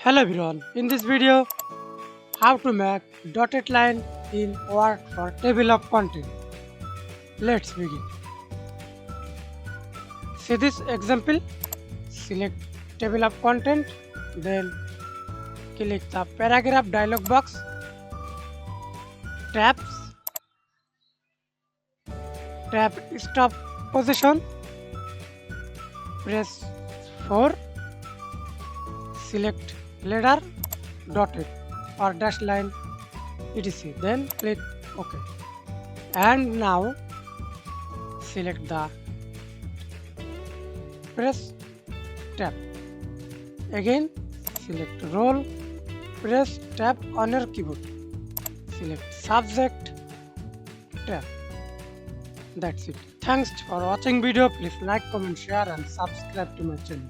Hello everyone, in this video, how to make dotted line in Word for table of content. Let's begin. See this example, select table of content, then click the paragraph dialog box, tap stop position, press 4, select letter dotted or dash line etc, then click OK. And now select the press tab, again select role, press tab on your keyboard, select subject, tab. That's it. Thanks for watching video. Please like, comment, share and subscribe to my channel.